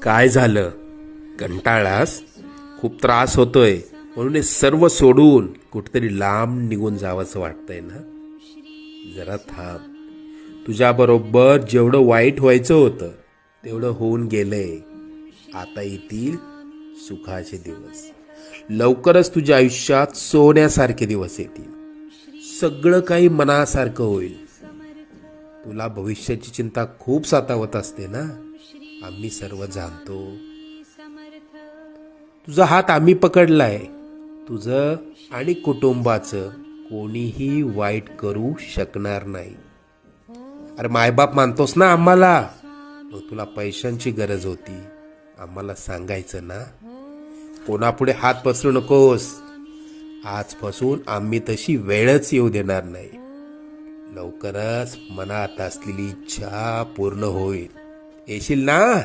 काय झालं? कंटाळलास? खूप त्रास होतोय म्हणून हे सर्व सोडून कुठेतरी लांब निघून जावंसं वाटतंय ना? जरा थांब. तुझ्याबरोबर जेवढं वाईट व्हायचं होतं तेवढं होऊन गेलंय. आता येतील सुखाचे दिवस. लवकरच तुझ्या आयुष्यात सोन्यासारखे दिवस येतील. सगळं काही मनासारखं होईल. तुला भविष्याची चिंता खूप सतावत असते ना? आम्ही सर्व जाणतो. तुझा हात आम्ही पकडलाय. तुझं आणि कुटुंबाचं कोणीही वाईट करू शकणार नाही. अरे मायबाप मानतोस ना आम्हाला? मग तुला पैशांची गरज होती, आम्हाला सांगायचं ना? कोणापुढे हात पसरू नकोस. आजपासून आम्ही तशी वेळच येऊ देणार नाही. लवकरच मनात असलेली इच्छा पूर्ण होईल. येशील ना?